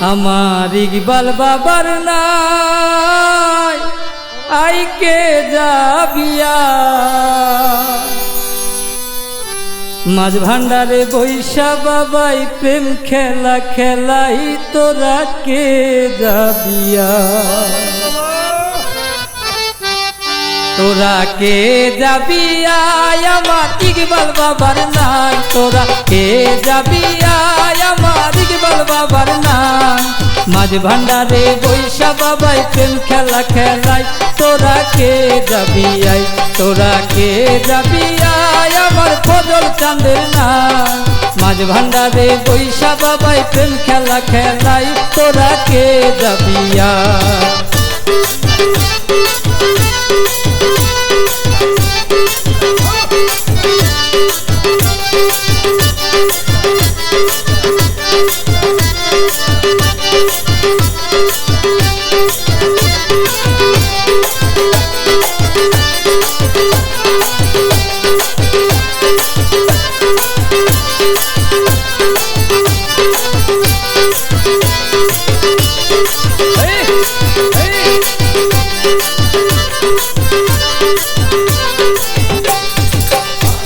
আমার ইকবাল বাবার নাই আইকে যাবিয়া মাঝ ভান্ডারে বৈশা বাবাই প্রেম খেলা খেলাই তোরা কে যাবিয়া তোরা কে যাবিয়া আমার ইকবাল বাবার নাই তোরা কে যাবিয়া আমার ইকবাল বাবার নাই মাঝ ভান্ডারে বৈশা বাবাই প্রেম খেলা খেলাই তোরা কে যাবিয়া তোরা কে যাবিয়া আমার ফজল চাঁদের নাই মাঝ ভান্ডারে বৈশা বাবাই প্রেম খেলা খেলাই তোরা কে যাবিয়া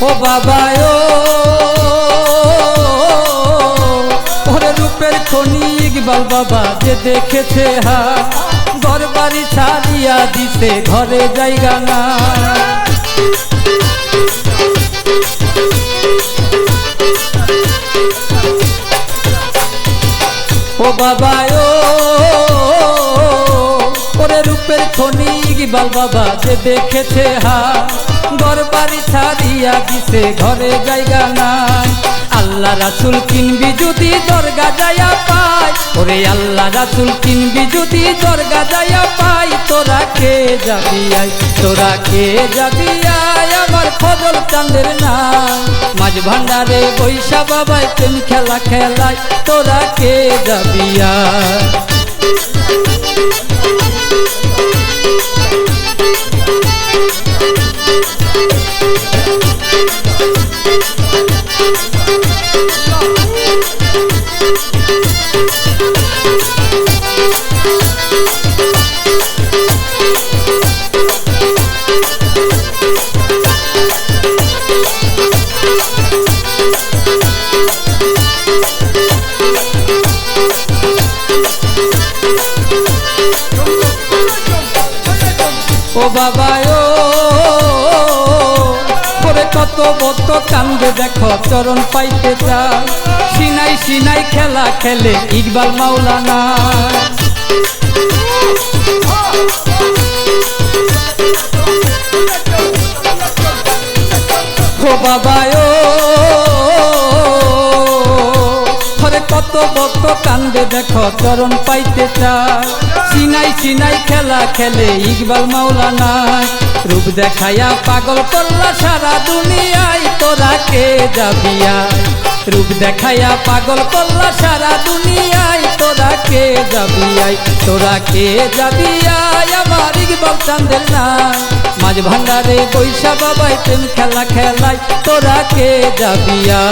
ও বাবা ওরে রূপের খনি ইকবাল বাবা যে দেখেছে হা ঘর বাড়ি ছাড়িয়া দিতে ঘরে জায়গা না ও বাবা ওরে রূপের খনি ইকবাল বাবা যে দেখেছে হা ঘর বাড়ি ছাড়িয়া দিছে ঘরে জায়গা নাই আল্লাহ রাসূল কিনবি যদি দরগা যায়া পাই ওরে আল্লাহ রাসূল কিনবি যদি দরগা যায়া পাই তোরা কে যাবি আই তোরা কে যাবি আই আমার ফজল চাঁদের নাম মাঝ ভান্ডারে বৈশা বাবাই প্রেম খেলা খেলাই তোরা কে যাবি আই ও বাবা ওরে কত বত কান্দে দেখো চরণ পাইতে চায় সিনাই সিনাই খেলা খেলে ইকবাল মাওলানা ও বাবা ওরে কত বত কান্দে দেখো চরণ পাইতে চায় সিনাই সিনাই খেলা খেলে ইকবাল মাওলানা রূপ দেখায়া পাগল করলা সারা দুনিয়ায় তোরা কে যাবিয়া রূপ দেখায়া পাগল করলা সারা দুনিয়ায় তোরা কে যাবিয়া তোরা কে যাবিয়া আমার ইকবাল চাঁদের নাই মাঝ ভান্ডারে বৈশা বাবাই প্রেম খেলা খেলাই তোরা কে যাবিয়া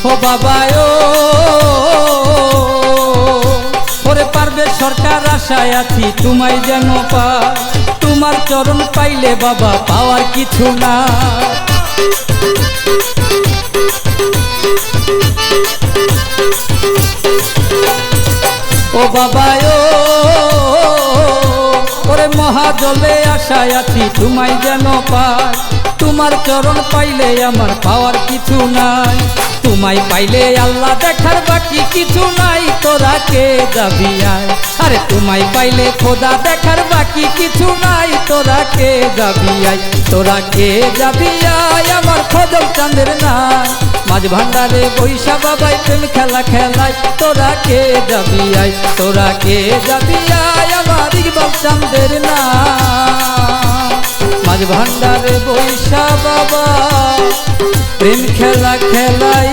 ও বাবা ওরে পারবে সরকার আশায় আছি তোমায় যেন পা তোমার চরণ পাইলে বাবা পাওয়ার কিছু না ও বাবা ওরে মহাজলে আশায় আছি তোমায় যেন পাই তোমার চরণ পাইলে আমার পাওয়ার কিছু নাই তোমায় পাইলে আল্লাহ দেখার বাকি কিছু নাই তোরা কে যাবি আয় আরে তোমায় পাইলে খোদা দেখার বাকি কিছু নাই তোরা কে যাবি আই, তোরা কে যাবি আই আমার ফজল চাঁদের নাই। মাঝ ভান্ডারে বৈশা বাবাই প্রেম খেলা খেলায়, তোরা কে যাবি আই, তোরা কে যাবি আই আমার ইকবাল চাঁদের নাই। মাঝ ভান্ডারে বৈশা বাবা প্রেম খেলা খেলায়